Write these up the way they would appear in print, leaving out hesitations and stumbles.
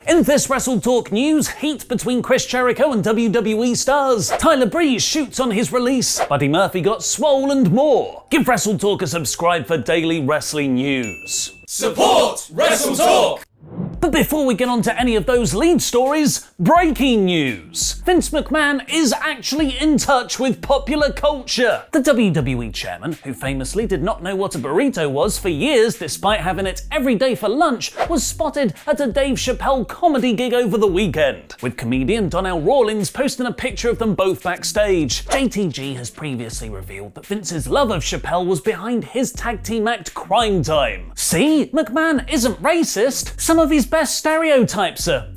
In this WrestleTalk news, heat between Chris Jericho and WWE stars. Tyler Breeze shoots on his release. Buddy Murphy got swole and more. Give WrestleTalk a subscribe for daily wrestling news. Support WrestleTalk! But before we get on to any of those lead stories, breaking news! Vince McMahon is actually in touch with popular culture. The WWE chairman, who famously did not know what a burrito was for years despite having it every day for lunch, was spotted at a Dave Chappelle comedy gig over the weekend, with comedian Donnell Rawlings posting a picture of them both backstage. JTG has previously revealed that Vince's love of Chappelle was behind his tag team act Crime Time. See, McMahon isn't racist. Some of his best stereotypes are...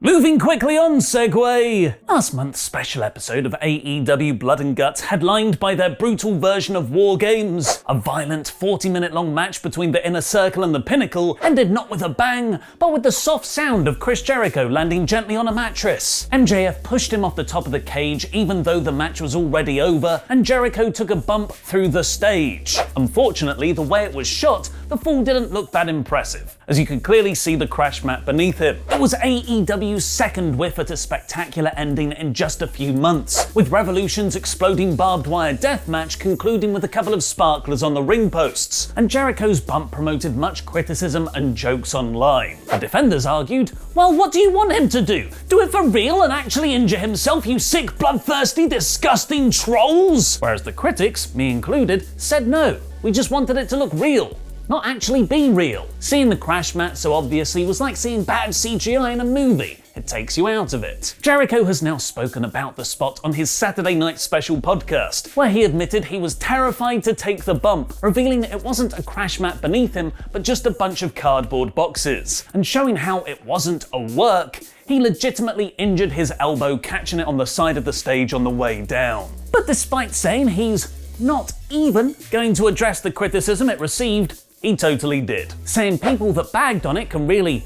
Moving quickly on, segue! Last month's special episode of AEW Blood and Guts, headlined by their brutal version of War Games. A violent 40-minute-long match between the Inner Circle and the Pinnacle ended not with a bang, but with the soft sound of Chris Jericho landing gently on a mattress. MJF pushed him off the top of the cage even though the match was already over, and Jericho took a bump through the stage. Unfortunately, the way it was shot, the fall didn't look that impressive, as you could clearly see the crash mat beneath him. It was AEW's second whiff at a spectacular ending in just a few months, with Revolution's exploding barbed wire death match concluding with a couple of sparklers on the ring posts, and Jericho's bump promoted much criticism and jokes online. The defenders argued, well, what do you want him to do? Do it for real and actually injure himself, you sick, bloodthirsty, disgusting trolls? Whereas the critics, me included, said no, we just wanted it to look real, not actually be real. Seeing the crash mat so obviously was like seeing bad CGI in a movie. It takes you out of it. Jericho has now spoken about the spot on his Saturday Night Special podcast, where he admitted he was terrified to take the bump, revealing it wasn't a crash mat beneath him, but just a bunch of cardboard boxes. And showing how it wasn't a work, he legitimately injured his elbow catching it on the side of the stage on the way down. But despite saying he's not even going to address the criticism it received, he totally did. Saying people that bagged on it can really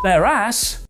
their ass.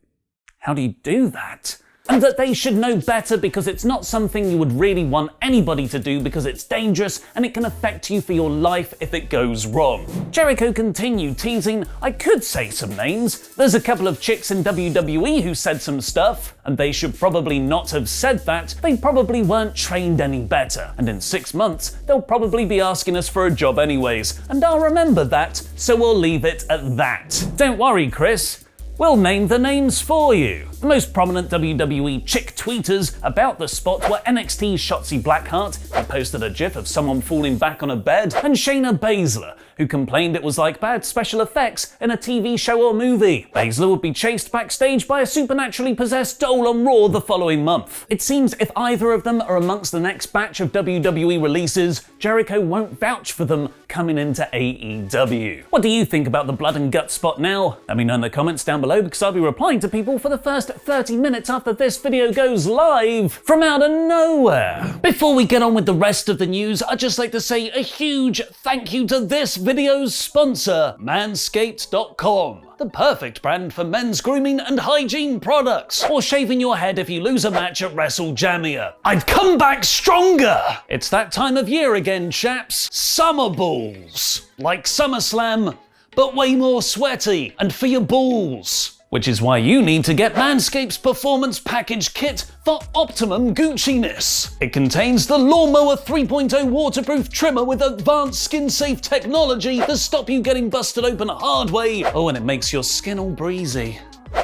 How do you do that? And that they should know better because it's not something you would really want anybody to do because it's dangerous and it can affect you for your life if it goes wrong. Jericho continued teasing, I could say some names. There's a couple of chicks in WWE who said some stuff, and they should probably not have said that. They probably weren't trained any better. And in 6 months, they'll probably be asking us for a job anyways. And I'll remember that, so we'll leave it at that. Don't worry, Chris. We'll name the names for you. The most prominent WWE chick tweeters about the spot were NXT's Shotzi Blackheart, who posted a gif of someone falling back on a bed, and Shayna Baszler, who complained it was like bad special effects in a TV show or movie. Baszler would be chased backstage by a supernaturally possessed doll on Raw the following month. It seems if either of them are amongst the next batch of WWE releases, Jericho won't vouch for them coming into AEW. What do you think about the Blood and Guts spot now? Let me know in the comments down below because I'll be replying to people for the first 30 minutes after this video goes live from out of nowhere. Before we get on with the rest of the news, I'd just like to say a huge thank you to this video's sponsor, Manscaped.com. The perfect brand for men's grooming and hygiene products, or shaving your head if you lose a match at WrestleJamia. I'd come back stronger! It's that time of year again, chaps. Summer balls. Like SummerSlam, but way more sweaty and for your balls. Which is why you need to get Manscaped's Performance Package Kit for optimum Gucci-ness. It contains the Lawnmower 3.0 waterproof trimmer with advanced skin-safe technology to stop you getting busted open the hard way. Oh, and it makes your skin all breezy.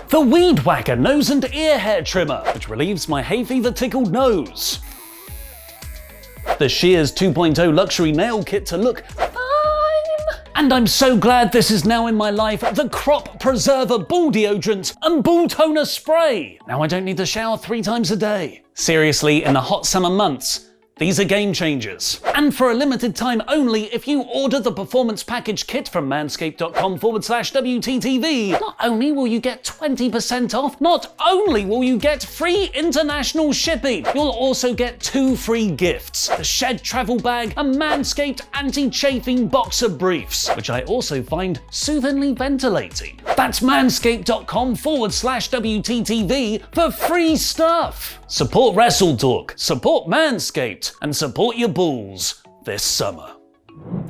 The Weed Whacker nose and ear hair trimmer, which relieves my hay fever tickled nose. The Shears 2.0 luxury nail kit to look and I'm so glad this is now in my life, the Crop Preserver Ball Deodorant and Ball Toner Spray. Now I don't need to shower 3 times a day. Seriously, in the hot summer months, these are game changers. And for a limited time only, if you order the Performance Package Kit from manscaped.com/WTTV, not only will you get 20% off, not only will you get free international shipping, you'll also get 2 free gifts, the Shed Travel Bag and Manscaped Anti-Chafing Boxer Briefs, which I also find soothingly ventilating. That's manscaped.com/WTTV for free stuff. Support WrestleTalk, support Manscaped, and support your balls this summer.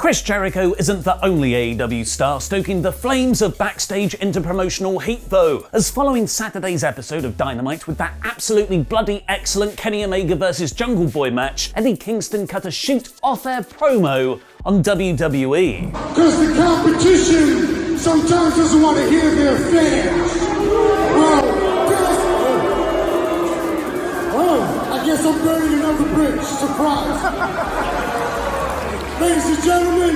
Chris Jericho isn't the only AEW star stoking the flames of backstage interpromotional heat though, as following Saturday's episode of Dynamite with that absolutely bloody excellent Kenny Omega vs Jungle Boy match, Eddie Kingston cut a shoot off-air promo on WWE. Because the competition sometimes doesn't want to hear their fans. I guess I'm burning another bridge. Surprise. Ladies and gentlemen,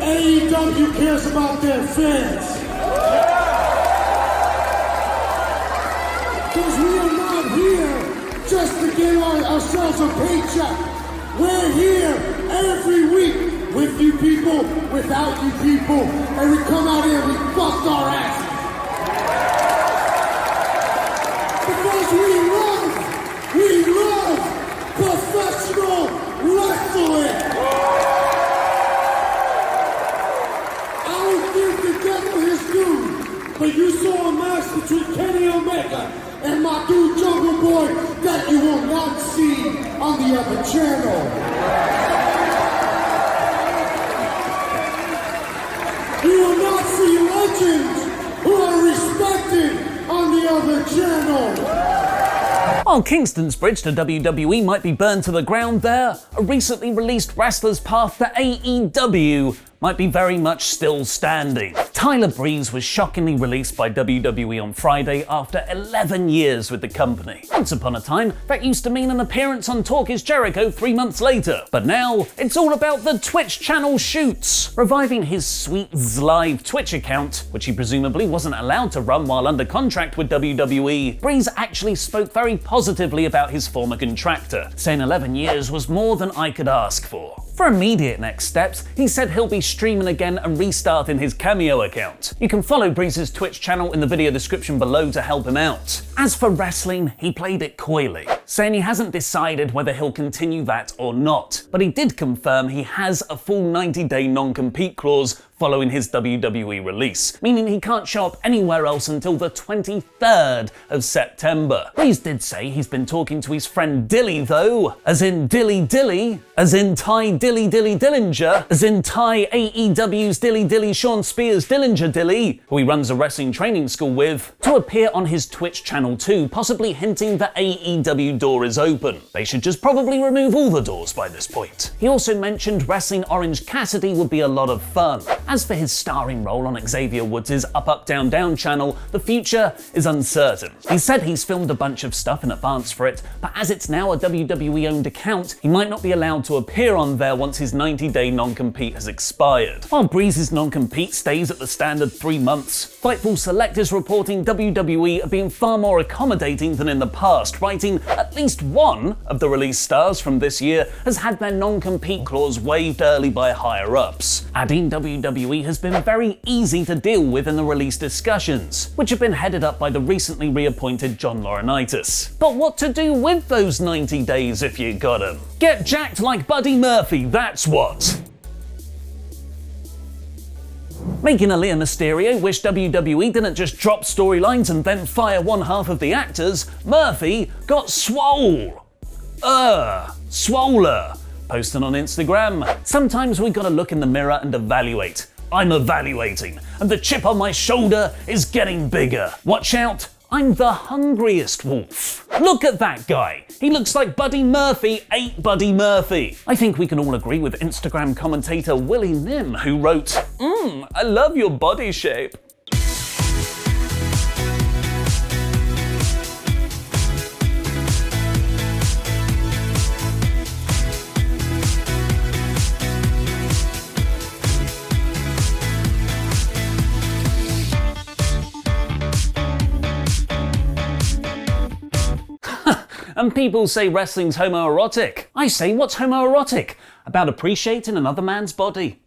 AEW cares about their fans. Because we are not here just to get ourselves a paycheck. We're here every week with you people, without you people, and we come out here and we bust our asses. Because we love professional wrestling. I don't give the devil his due, but you saw a match between Kenny Omega and my dude Jungle Boy that you will not see on the other channel. You will not see legends who are respected on the other channel. While Kingston's bridge to WWE might be burned to the ground there, a recently released wrestler's path to AEW might be very much still standing. Tyler Breeze was shockingly released by WWE on Friday after 11 years with the company. Once upon a time, that used to mean an appearance on Talk is Jericho 3 months later, but now it's all about the Twitch channel shoots. Reviving his Sweets Live Twitch account, which he presumably wasn't allowed to run while under contract with WWE, Breeze actually spoke very positively about his former contractor, saying 11 years was more than I could ask for. For immediate next steps, he said he'll be streaming again and restarting his Cameo account. You can follow Breeze's Twitch channel in the video description below to help him out. As for wrestling, he played it coyly, saying he hasn't decided whether he'll continue that or not, but he did confirm he has a full 90-day non-compete clause following his WWE release, meaning he can't show up anywhere else until the 23rd of September. Breeze did say he's been talking to his friend Dilly though, as in Dilly, as in Ty Dilly Dillinger, as in Ty AEW's Dilly Sean Spears Dillinger, who he runs a wrestling training school with, to appear on his Twitch channel too, possibly hinting the AEW door is open. They should just probably remove all the doors by this point. He also mentioned wrestling Orange Cassidy would be a lot of fun. As for his starring role on Xavier Woods' Up Down Down channel, the future is uncertain. He said he's filmed a bunch of stuff in advance for it, but as it's now a WWE-owned account, he might not be allowed to appear on there once his 90-day non-compete has expired. While Breeze's non-compete stays at the standard 3 months, Fightful Select is reporting WWE are being far more accommodating than in the past, writing at least one of the release stars from this year has had their non-compete clause waived early by higher-ups, adding WWE has been very easy to deal with in the release discussions, which have been headed up by the recently reappointed John Laurinaitis. But what to do with those 90 days if you got 'em? Get jacked like Buddy Murphy, that's what! Making Aaliyah Mysterio wish WWE didn't just drop storylines and then fire one half of the actors, Murphy got swole. Swoler. Posting on Instagram. Sometimes we gotta look in the mirror and evaluate. I'm evaluating, and the chip on my shoulder is getting bigger. Watch out, I'm the hungriest wolf. Look at that guy. He looks like Buddy Murphy ate Buddy Murphy. I think we can all agree with Instagram commentator Willie Nim, who wrote, I love your body shape. And people say wrestling's homoerotic. I say, what's homoerotic about appreciating another man's body?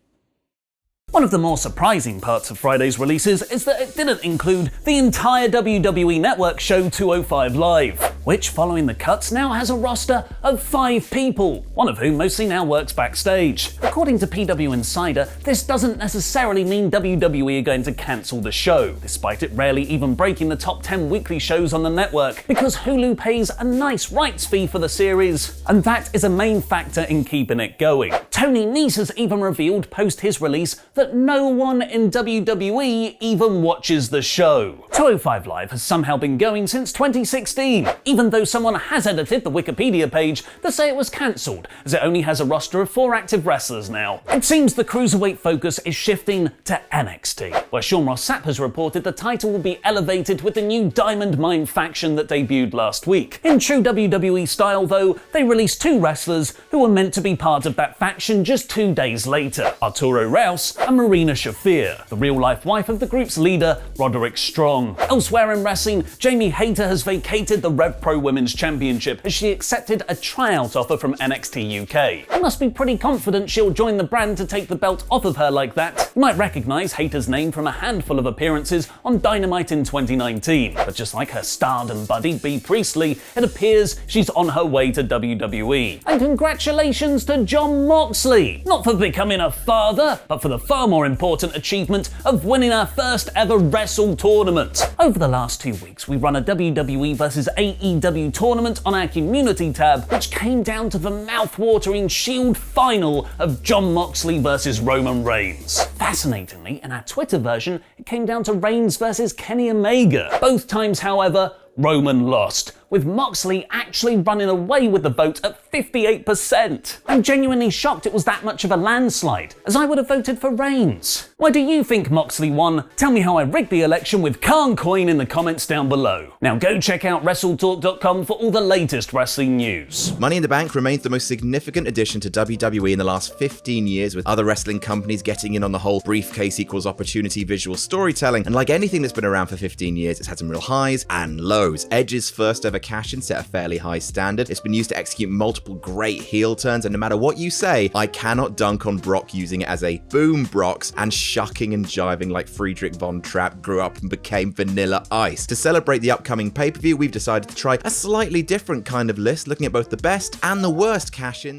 One of the more surprising parts of Friday's releases is that it didn't include the entire WWE Network show 205 Live. which, following the cuts, now has a roster of 5 people, one of whom mostly now works backstage. According to PW Insider, this doesn't necessarily mean WWE are going to cancel the show, despite it rarely even breaking the top 10 weekly shows on the network, because Hulu pays a nice rights fee for the series, and that is a main factor in keeping it going. Tony Nese has even revealed post his release that no one in WWE even watches the show. 205 Live has somehow been going since 2016, even though someone has edited the Wikipedia page to say it was cancelled, as it only has a roster of 4 active wrestlers now. It seems the cruiserweight focus is shifting to NXT, where Sean Ross Sapp has reported the title will be elevated with the new Diamond Mine faction that debuted last week. In true WWE style though, they released 2 wrestlers who were meant to be part of that faction just 2 days later, Arturo Rouse and Marina Shafir, the real-life wife of the group's leader, Roderick Strong. Elsewhere in wrestling, Jamie Hayter has vacated the Rev Pro Women's Championship as she accepted a tryout offer from NXT UK. You must be pretty confident she'll join the brand to take the belt off of her like that. You might recognise Hayter's name from a handful of appearances on Dynamite in 2019, but just like her stardom buddy Bea Priestley, it appears she's on her way to WWE. And congratulations to Jon Moxley! Not for becoming a father, but for the far more important achievement of winning our first ever Wrestle tournament. Over the last 2 weeks, we run a WWE vs AEW tournament on our community tab, which came down to the mouth-watering Shield final of Jon Moxley vs Roman Reigns. Fascinatingly, in our Twitter version, it came down to Reigns vs Kenny Omega. Both times, however, Roman lost, with Moxley actually running away with the vote at 58%. I'm genuinely shocked it was that much of a landslide, as I would have voted for Reigns. Why do you think Moxley won? Tell me how I rigged the election with Khan Coin in the comments down below. Now go check out WrestleTalk.com for all the latest wrestling news. Money in the Bank remains the most significant addition to WWE in the last 15 years, with other wrestling companies getting in on the whole briefcase equals opportunity visual storytelling, and like anything that's been around for 15 years, it's had some real highs and lows. Edge's first ever cash-in set a fairly high standard. It's been used to execute multiple great heel turns, and no matter what you say, I cannot dunk on Brock using it as a boom Brox and shucking and jiving like Friedrich von Trapp grew up and became Vanilla Ice. To celebrate the upcoming pay-per-view, we've decided to try a slightly different kind of list, looking at both the best and the worst cash-ins.